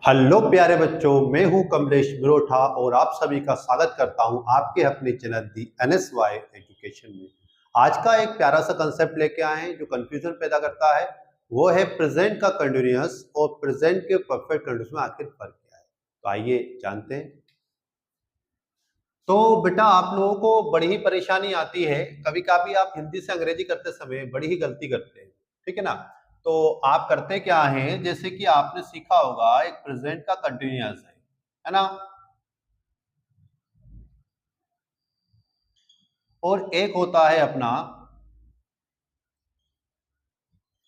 Hello प्यारे बच्चों, मैं हूं कमलेश बिरोठा और आप सभी का स्वागत करता हूं आपके अपने चैनल दी NSY एजुकेशन में। आज का एक प्यारा सा कंसेप्ट लेके आए हैं जो कंफ्यूजन पैदा करता है। वो है प्रेजेंट का कंटिन्यूअस और प्रेजेंट के परफेक्ट कंटिन्यूअस में आखिर फर्क क्या है। तो आइए जानते हैं। तो बेटा, आप लोगों को बड़ी ही परेशानी आती है, कभी कभी आप हिंदी से अंग्रेजी करते समय बड़ी ही गलती करते हैं, ठीक है ना। तो आप करते क्या हैं, जैसे कि आपने सीखा होगा एक प्रेजेंट का कंटिन्यूअस है ना, और एक होता है अपना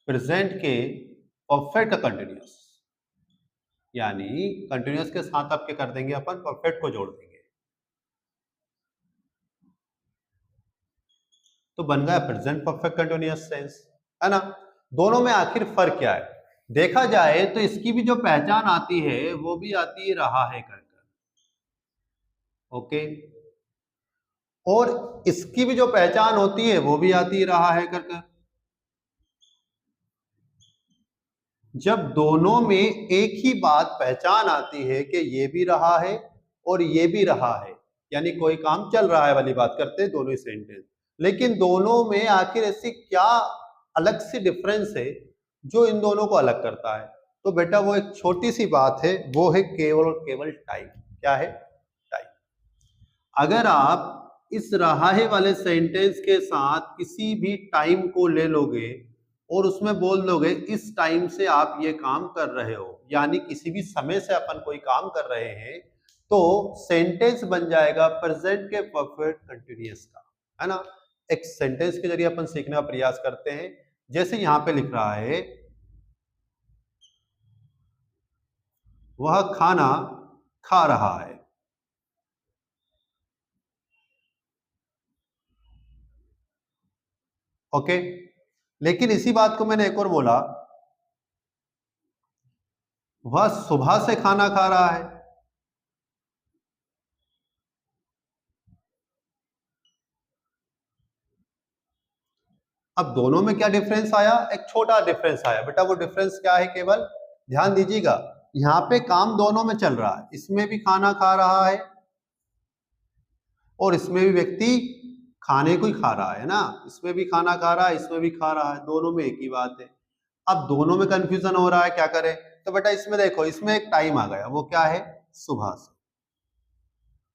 प्रेजेंट के परफेक्ट का कंटिन्यूअस। यानी कंटिन्यूअस के साथ आप क्या कर देंगे, अपन परफेक्ट को जोड़ देंगे, तो बन गया प्रेजेंट परफेक्ट कंटिन्यूअस टेंस, है ना। दोनों में आखिर फर्क क्या है देखा जाए तो इसकी भी जो पहचान आती है वो भी आती रहा है कर कर, ओके। और इसकी भी जो पहचान होती है वो भी आती रहा है कर कर। जब दोनों में एक ही बात पहचान आती है कि ये भी रहा है और ये भी रहा है, यानी कोई काम चल रहा है वाली बात करते हैं दोनों ही सेंटेंस, लेकिन दोनों में आखिर ऐसी क्या अलग सी डिफरेंस है जो इन दोनों को अलग करता है। तो बेटा वो एक छोटी सी बात है, वो है केवल और केवल टाइम। क्या है? टाइम। अगर आप इस रहा है वाले सेंटेंस के साथ किसी भी टाइम को ले लोगे और उसमें बोल दोगे इस टाइम से आप ये काम कर रहे हो, यानी किसी भी समय से अपन कोई काम कर रहे हैं, तो सेंटेंस बन जाएगा प्रेजेंट के परफेक्ट कंटिन्यूअस का, है ना। एक सेंटेंस के जरिए अपन सीखने का प्रयास करते हैं। जैसे यहां पे लिख रहा है वह खाना खा रहा है, ओके। लेकिन इसी बात को मैंने एक और बोला, वह सुबह से खाना खा रहा है। अब दोनों में क्या डिफरेंस आया? एक छोटा डिफरेंस आया बेटा। वो डिफरेंस क्या है? केवल ध्यान दीजिएगा, यहाँ पे काम दोनों में चल रहा है, इसमें भी खाना खा रहा है और इसमें भी व्यक्ति खाने को ही खा रहा है ना। इसमें भी खाना खा रहा है, इसमें भी खा रहा है, दोनों में एक ही बात है। अब दोनों में कंफ्यूजन हो रहा है, क्या करें? तो बेटा इसमें देखो, इसमें एक टाइम आ गया, वो क्या है? सुबह से,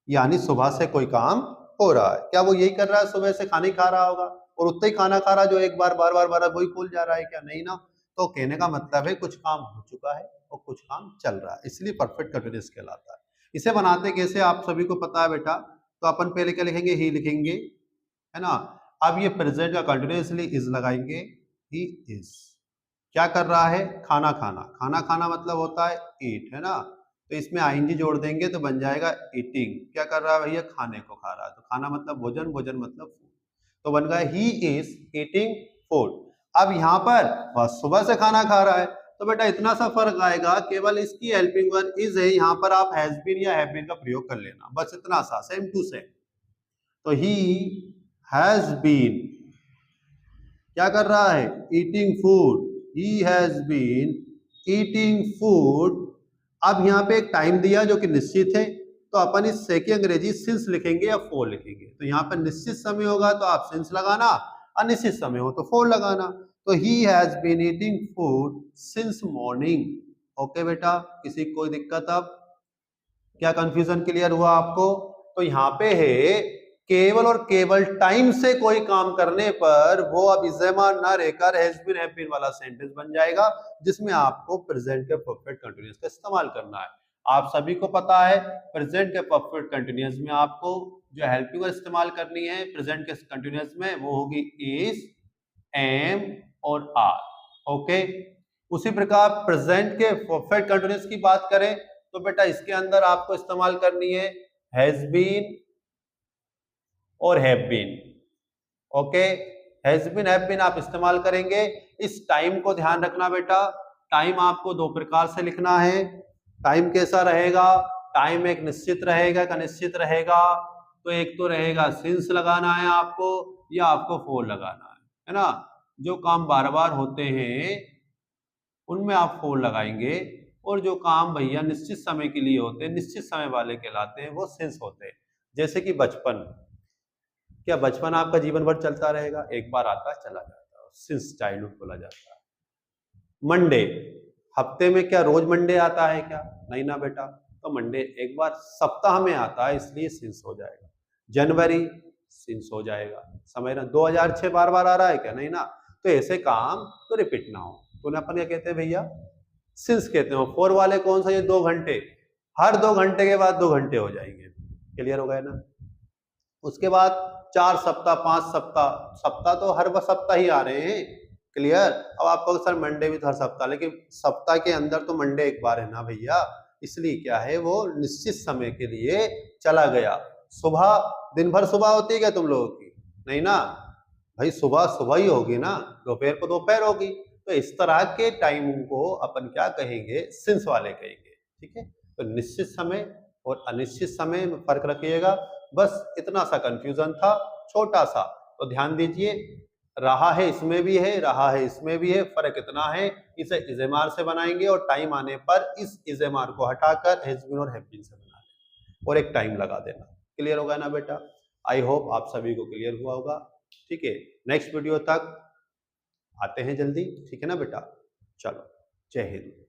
यानी सुबह से कोई काम हो रहा है। क्या वो यही कर रहा है, सुबह से खाना ही खा रहा होगा और उतना ही खाना खा रहा है जो एक बार बार बार बार वही भूल जा रहा है? क्या नहीं ना। तो कहने का मतलब है कुछ काम हो चुका है और कुछ काम चल रहा है, इसलिए परफेक्ट कंटिन्यूअस कहलाता है। इसे बनाते कैसे आप सभी को पता है बेटा। तो अपन पहले क्या लिखेंगे? ही लिखेंगे, है ना। अब ये प्रेजेंट का कंटिन्यूअसली इज लगाएंगे, ही इज क्या कर रहा है? खाना खाना। खाना खाना मतलब होता है ईट, है ना। तो इसमें आईएनजी जोड़ देंगे तो बन जाएगा ईटिंग। क्या कर रहा है भैया? खाने को खा रहा है। तो खाना मतलब भोजन, भोजन मतलब फूड, तो बन गया ही इज ईटिंग फूड। अब यहाँ पर वह सुबह से खाना खा रहा है, तो बेटा इतना सा फर्क आएगा, केवल इसकी हेल्पिंग वर्ब इज है, यहाँ पर आप हैज बीन या हैव बीन का प्रयोग कर लेना, बस इतना सा, सेम टू सेम। तो ही हैज बीन क्या कर रहा है? Eating food. He has been eating food. अब यहाँ पे एक टाइम दिया जो कि निश्चित है, तो अपन इस से की अंग्रेजी सिंस लिखेंगे या फोर लिखेंगे। तो यहाँ पर निश्चित समय होगा तो आप सिंस लगाना, अनिश्चित समय हो तो फोर लगाना। तो he has been eating food since morning. Okay बेटा, किसी को कोई दिक्कत? अब क्या कंफ्यूजन क्लियर हुआ आपको? तो यहाँ पे है केवल और केवल टाइम से कोई काम करने पर वो अब इजेमा ना रहकर हैज बीन हैव बीन वाला सेंटेंस बन जाएगा, जिसमें आपको प्रेजेंट के परफेक्ट कंटीन्यूअस का इस्तेमाल करना है। आप सभी को पता है प्रेजेंट के परफेक्ट कंटीन्यूअस में आपको जो हेल्पिंग वर्ब इस्तेमाल करनी है प्रेजेंट के कंटीन्यूअस में, वो होगी इज, एम और आर, ओके। उसी प्रकार प्रेजेंट के परफेक्ट कंटीन्यूअस की बात करें तो बेटा इसके अंदर आपको इस्तेमाल करनी है हैज बीन और have been, okay. Has been have been आप इस्तेमाल करेंगे। इस टाइम को ध्यान रखना बेटा, टाइम आपको दो प्रकार से लिखना है। टाइम कैसा रहेगा? टाइम एक निश्चित रहेगा का अनिश्चित रहेगा? तो एक तो रहेगा सिंस लगाना है आपको, या आपको फोर लगाना है ना। जो काम बार बार होते हैं उनमें आप फोर लगाएंगे और जो काम भैया निश्चित समय के लिए होते हैं, निश्चित समय वाले कहलाते हैं, वो सिंस होते हैं। जैसे कि बचपन, क्या बचपन आपका जीवन भर चलता रहेगा? एक बार आता है चला जाता है, सिंस चाइल्डहुड बोला जाता है। मंडे, हफ्ते में क्या रोज मंडे आता है क्या? नहीं ना बेटा, तो मंडे एक बार सप्ताह में आता है, इसलिए सिंस हो जाएगा। जनवरी, सिंस हो जाएगा। समझ रहे? 2006 बार बार आ रहा है क्या? नहीं ना, तो ऐसे काम तो रिपीट ना हो, तो अपन क्या कहते हैं भैया? सिंस कहते हैं। फोर वाले कौन सा? ये 2 घंटे, हर 2 घंटे के बाद 2 घंटे हो जाएंगे। क्लियर हो गया ना? उसके बाद 4 सप्ताह, 5 सप्ताह, सप्ताह तो हर सप्ताह ही आ रहे हैं। क्लियर? अब आपको सर मंडे भी तो हर सप्ताह, लेकिन सप्ताह के अंदर तो मंडे एक बार है ना भैया, इसलिए क्या है, वो निश्चित समय के लिए चला गया। सुबह, दिन भर सुबह होती है क्या तुम लोगों की? नहीं ना भाई, सुबह सुबह ही होगी ना, दोपहर को दोपहर होगी। तो इस तरह के टाइम को अपन क्या कहेंगे? सिंस वाले कहेंगे। ठीक है, तो निश्चित समय और अनिश्चित समय में फर्क रखिएगा। बस इतना सा कंफ्यूजन था, छोटा सा, तो ध्यान दीजिए। रहा है इसमें भी है, रहा है इसमें भी है, फर्क इतना है, इसे इजेमार से बनाएंगे और टाइम आने पर इस इजेमार को हटाकर हैज बीन और हैव बीन से बना लें और एक टाइम लगा देना। क्लियर होगा ना बेटा? आई होप आप सभी को क्लियर हुआ होगा। ठीक है, नेक्स्ट वीडियो तक आते हैं जल्दी। ठीक है ना बेटा? चलो, जय हिंद।